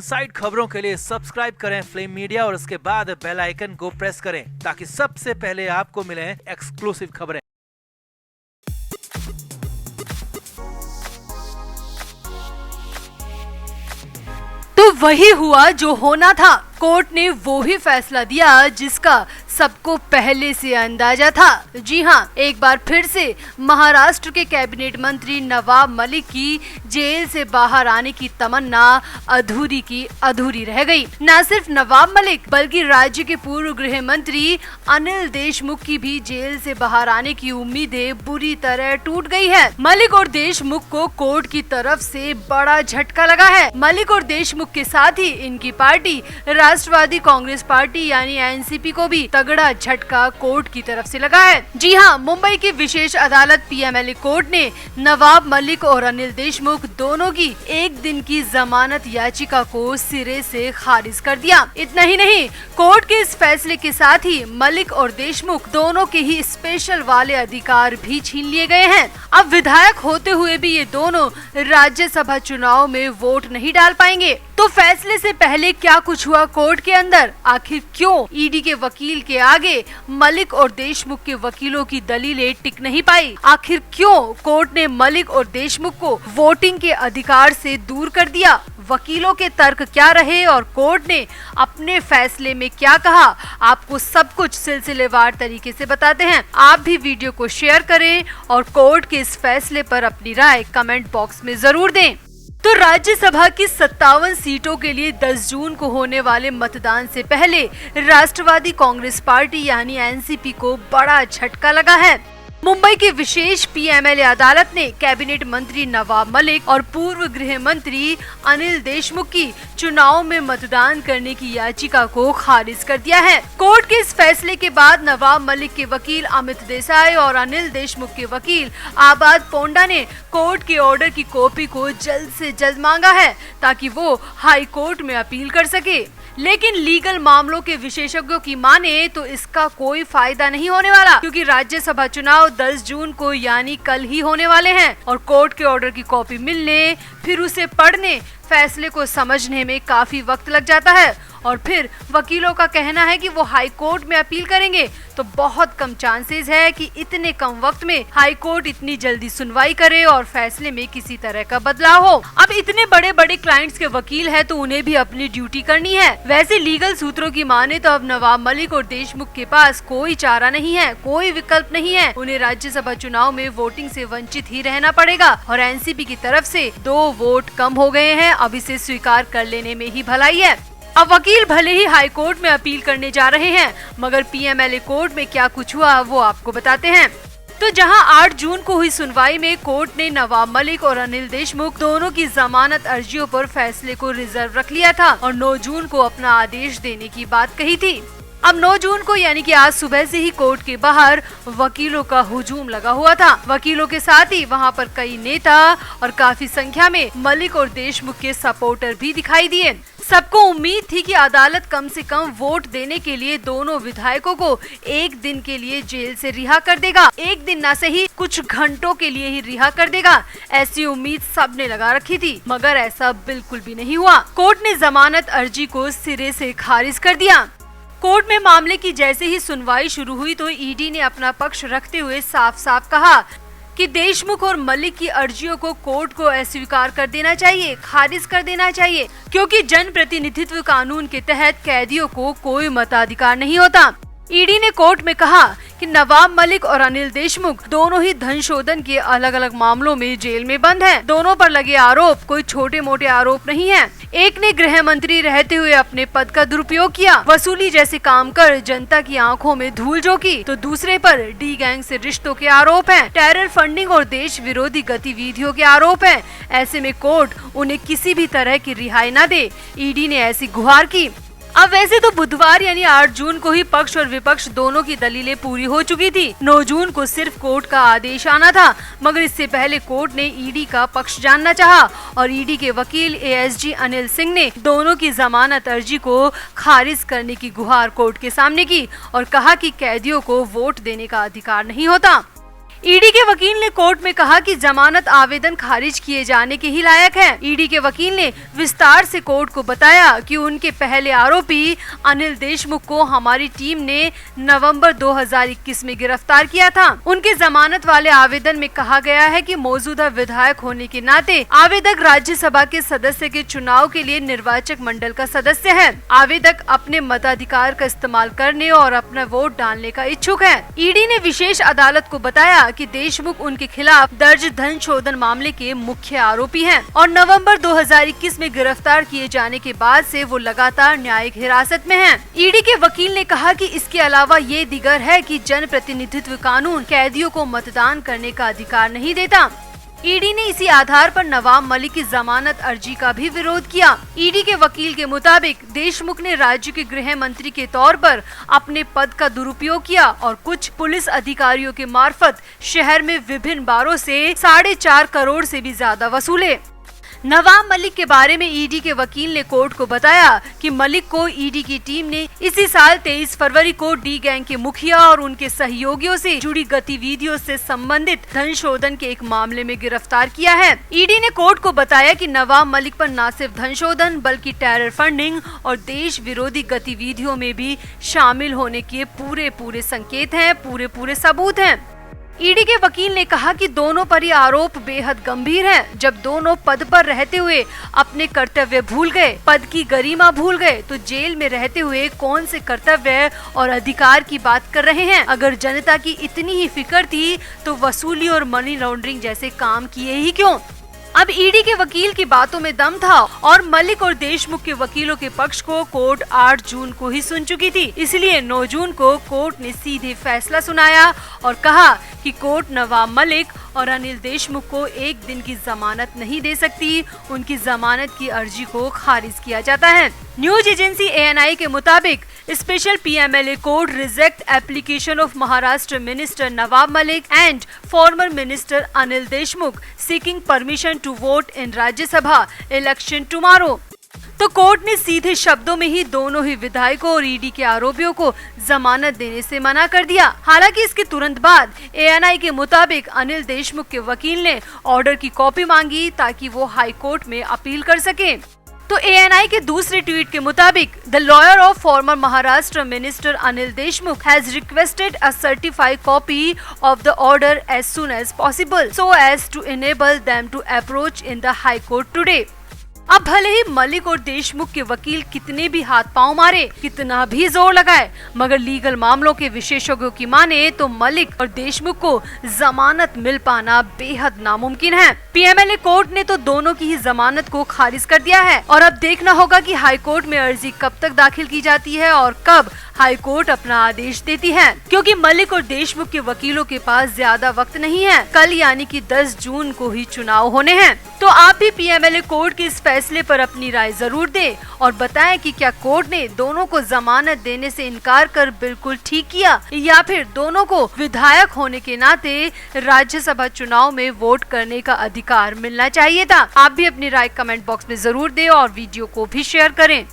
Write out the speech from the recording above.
Side खबरों के लिए सब्सक्राइब करें फ्लेम मीडिया और उसके बाद बेल आइकन को प्रेस करें ताकि सबसे पहले आपको मिले एक्सक्लूसिव खबरें। तो वही हुआ जो होना था। कोर्ट ने वो ही फैसला दिया जिसका सबको पहले से अंदाजा था। जी हाँ, एक बार फिर से महाराष्ट्र के कैबिनेट मंत्री नवाब मलिक की जेल से बाहर आने की तमन्ना अधूरी की अधूरी रह गई। न सिर्फ नवाब मलिक बल्कि राज्य के पूर्व गृह मंत्री अनिल देशमुख की भी जेल से बाहर आने की उम्मीदें बुरी तरह टूट गई है। मलिक और देशमुख को कोर्ट की तरफ से बड़ा झटका लगा है। मलिक और देशमुख के साथ ही इनकी पार्टी राष्ट्रवादी कांग्रेस पार्टी यानी एनसीपी को भी तगड़ा झटका कोर्ट की तरफ से लगा है। जी हाँ, मुंबई की विशेष अदालत पीएमएलए कोर्ट ने नवाब मलिक और अनिल देशमुख दोनों की एक दिन की जमानत याचिका को सिरे से खारिज कर दिया। इतना ही नहीं, कोर्ट के इस फैसले के साथ ही मलिक और देशमुख दोनों के ही स्पेशल वाले अधिकार भी छीन लिए गए हैं। अब विधायक होते हुए भी ये दोनों राज्यसभा चुनाव में वोट नहीं डाल पाएंगे। तो फैसले से पहले क्या कुछ हुआ कोर्ट के अंदर? आखिर क्यों ईडी के वकील के आगे मलिक और देशमुख के वकीलों की दलीलें टिक नहीं पाई? आखिर क्यों कोर्ट ने मलिक और देशमुख को वोटिंग के अधिकार से दूर कर दिया? वकीलों के तर्क क्या रहे और कोर्ट ने अपने फैसले में क्या कहा? आपको सब कुछ सिलसिलेवार तरीके से बताते हैं। आप भी वीडियो को शेयर करें और कोर्ट के इस फैसले पर अपनी राय कमेंट बॉक्स में जरूर दें। तो राज्यसभा की 57 सीटों के लिए 10 जून को होने वाले मतदान से पहले राष्ट्रवादी कांग्रेस पार्टी यानी एनसीपी को बड़ा झटका लगा है। मुंबई की विशेष पीएमएलए अदालत ने कैबिनेट मंत्री नवाब मलिक और पूर्व गृह मंत्री अनिल देशमुख की चुनाव में मतदान करने की याचिका को खारिज कर दिया है। कोर्ट के इस फैसले के बाद नवाब मलिक के वकील अमित देसाई और अनिल देशमुख के वकील आबाद पोंडा ने कोर्ट के ऑर्डर की कॉपी को जल्द से जल्द मांगा है ताकि वो हाई कोर्ट में अपील कर सके। लेकिन लीगल मामलों के विशेषज्ञों की माने तो इसका कोई फायदा नहीं होने वाला, क्योंकि राज्यसभा चुनाव 10 जून को यानी कल ही होने वाले हैं और कोर्ट के ऑर्डर की कॉपी मिलने, फिर उसे पढ़ने, फैसले को समझने में काफी वक्त लग जाता है। और फिर वकीलों का कहना है कि वो हाई कोर्ट में अपील करेंगे, तो बहुत कम चांसेस है कि इतने कम वक्त में हाई कोर्ट इतनी जल्दी सुनवाई करे और फैसले में किसी तरह का बदलाव हो। अब इतने बड़े बड़े क्लाइंट्स के वकील हैं तो उन्हें भी अपनी ड्यूटी करनी है। वैसे लीगल सूत्रों की माने तो अब नवाब मलिक और देशमुख के पास कोई चारा नहीं है, कोई विकल्प नहीं है। उन्हें राज्यसभा चुनाव में वोटिंग से वंचित ही रहना पड़ेगा और एनसीपी की तरफ से 2 वोट कम हो गए हैं। अब इसे स्वीकार कर लेने में ही भलाई है। अब वकील भले ही हाई कोर्ट में अपील करने जा रहे हैं, मगर पीएमएलए कोर्ट में क्या कुछ हुआ वो आपको बताते हैं। तो जहां 8 जून को हुई सुनवाई में कोर्ट ने नवाब मलिक और अनिल देशमुख दोनों की जमानत अर्जियों पर फैसले को रिजर्व रख लिया था और 9 जून को अपना आदेश देने की बात कही थी। अब 9 जून को यानी कि आज सुबह से ही कोर्ट के बाहर वकीलों का हुजूम लगा हुआ था। वकीलों के साथ ही वहां पर कई नेता और काफी संख्या में मलिक और देशमुख के सपोर्टर भी दिखाई दिए। सबको उम्मीद थी कि अदालत कम से कम वोट देने के लिए दोनों विधायकों को एक दिन के लिए जेल से रिहा कर देगा। एक दिन न सही, कुछ घंटों के लिए ही रिहा कर देगा, ऐसी उम्मीद सबने लगा रखी थी, मगर ऐसा बिल्कुल भी नहीं हुआ। कोर्ट ने जमानत अर्जी को सिरे से खारिज कर दिया। कोर्ट में मामले की जैसे ही सुनवाई शुरू हुई तो ईडी ने अपना पक्ष रखते हुए साफ साफ कहा कि देशमुख और मलिक की अर्जियों को कोर्ट को अस्वीकार कर देना चाहिए, खारिज कर देना चाहिए, क्योंकि जन प्रतिनिधित्व कानून के तहत कैदियों को कोई मताधिकार नहीं होता। ईडी ने कोर्ट में कहा कि नवाब मलिक और अनिल देशमुख दोनों ही धन शोधन के अलग अलग मामलों में जेल में बंद हैं। दोनों पर लगे आरोप कोई छोटे मोटे आरोप नहीं है। एक ने गृह मंत्री रहते हुए अपने पद का दुरुपयोग किया, वसूली जैसे काम कर जनता की आंखों में धूल झोंकी, तो दूसरे पर डी गैंग से रिश्तों के आरोप हैं, टेरर फंडिंग और देश विरोधी गतिविधियों के आरोप हैं। ऐसे में कोर्ट उन्हें किसी भी तरह की रिहाई न दे, ईडी ने ऐसी गुहार की। अब वैसे तो बुधवार यानी 8 जून को ही पक्ष और विपक्ष दोनों की दलीलें पूरी हो चुकी थी। 9 जून को सिर्फ कोर्ट का आदेश आना था, मगर इससे पहले कोर्ट ने ईडी का पक्ष जानना चाहा और ईडी के वकील एएसजी अनिल सिंह ने दोनों की जमानत अर्जी को खारिज करने की गुहार कोर्ट के सामने की और कहा कि कैदियों को वोट देने का अधिकार नहीं होता। ईडी के वकील ने कोर्ट में कहा कि जमानत आवेदन खारिज किए जाने के ही लायक है। ईडी के वकील ने विस्तार से कोर्ट को बताया कि उनके पहले आरोपी अनिल देशमुख को हमारी टीम ने नवंबर 2021 में गिरफ्तार किया था। उनके जमानत वाले आवेदन में कहा गया है कि मौजूदा विधायक होने के नाते आवेदक राज्यसभा के सदस्य के चुनाव के लिए निर्वाचक मंडल का सदस्य है। आवेदक अपने मताधिकार का इस्तेमाल करने और अपना वोट डालने का इच्छुक है। ईडी ने विशेष अदालत को बताया कि देशमुख उनके खिलाफ दर्ज धन शोधन मामले के मुख्य आरोपी हैं और नवंबर 2021 में गिरफ्तार किए जाने के बाद से वो लगातार न्यायिक हिरासत में हैं। ईडी के वकील ने कहा कि इसके अलावा ये दिगर है कि जन प्रतिनिधित्व कानून कैदियों को मतदान करने का अधिकार नहीं देता। ईडी ने इसी आधार पर नवाब मलिक की जमानत अर्जी का भी विरोध किया। ईडी के वकील के मुताबिक देशमुख ने राज्य के गृह मंत्री के तौर पर अपने पद का दुरुपयोग किया और कुछ पुलिस अधिकारियों के मार्फत शहर में विभिन्न बारों से 4.5 करोड़ से भी ज्यादा वसूले। नवाब मलिक के बारे में ईडी के वकील ने कोर्ट को बताया कि मलिक को ईडी की टीम ने इसी साल 23 फरवरी को डी गैंग के मुखिया और उनके सहयोगियों से जुड़ी गतिविधियों से संबंधित धन शोधन के एक मामले में गिरफ्तार किया है। ईडी ने कोर्ट को बताया कि नवाब मलिक पर न सिर्फ धन शोधन बल्कि टेरर फंडिंग और देश विरोधी गतिविधियों में भी शामिल होने के पूरे संकेत हैं, पूरे सबूत हैं। ईडी के वकील ने कहा कि दोनों पर ये आरोप बेहद गंभीर हैं। जब दोनों पद पर रहते हुए अपने कर्तव्य भूल गए, पद की गरिमा भूल गए, तो जेल में रहते हुए कौन से कर्तव्य और अधिकार की बात कर रहे हैं। अगर जनता की इतनी ही फिक्र थी तो वसूली और मनी लॉन्ड्रिंग जैसे काम किए ही क्यों। अब ईडी के वकील की बातों में दम था और मलिक और देशमुख के वकीलों के पक्ष को कोर्ट 8 जून को ही सुन चुकी थी। इसलिए 9 जून को कोर्ट ने सीधे फैसला सुनाया और कहा कि कोर्ट नवाब मलिक और अनिल देशमुख को एक दिन की जमानत नहीं दे सकती। उनकी जमानत की अर्जी को खारिज किया जाता है। न्यूज एजेंसी ANI के मुताबिक special PMLA court reject application of Maharashtra minister Nawab Malik and former minister Anil Deshmukh seeking permission to vote in Rajya Sabha election tomorrow. तो कोर्ट ने सीधे शब्दों में ही दोनों ही विधायकों और ईडी के आरोपियों को जमानत देने से मना कर दिया। हालांकि इसके तुरंत बाद ANI के मुताबिक अनिल देशमुख के वकील ने ऑर्डर की कॉपी मांगी ताकि वो हाई कोर्ट में अपील कर सके। तो ANI के दूसरे ट्वीट के मुताबिक the lawyer of former Maharashtra minister Anil Deshmukh has requested a certified copy of the order as soon as possible so as to enable them to approach in the High Court today. अब भले ही मलिक और देशमुख के वकील कितने भी हाथ पांव मारे, कितना भी जोर लगाए, मगर लीगल मामलों के विशेषज्ञों की माने तो मलिक और देशमुख को जमानत मिल पाना बेहद नामुमकिन है। PMLA कोर्ट ने तो दोनों की ही जमानत को खारिज कर दिया है और अब देखना होगा कि हाई कोर्ट में अर्जी कब तक दाखिल की जाती है और कब हाई कोर्ट अपना आदेश देती है, क्योंकि मलिक और देशमुख के वकीलों के पास ज्यादा वक्त नहीं है। कल यानी कि 10 जून को ही चुनाव होने हैं। तो आप भी PMLA कोर्ट के इस फैसले पर अपनी राय जरूर दें और बताएं कि क्या कोर्ट ने दोनों को जमानत देने से इनकार कर बिल्कुल ठीक किया या फिर दोनों को विधायक होने के नाते राज्यसभा चुनाव में वोट करने का अधिकार मिलना चाहिए था। आप भी अपनी राय कमेंट बॉक्स में जरूर दें और वीडियो को भी शेयर करें।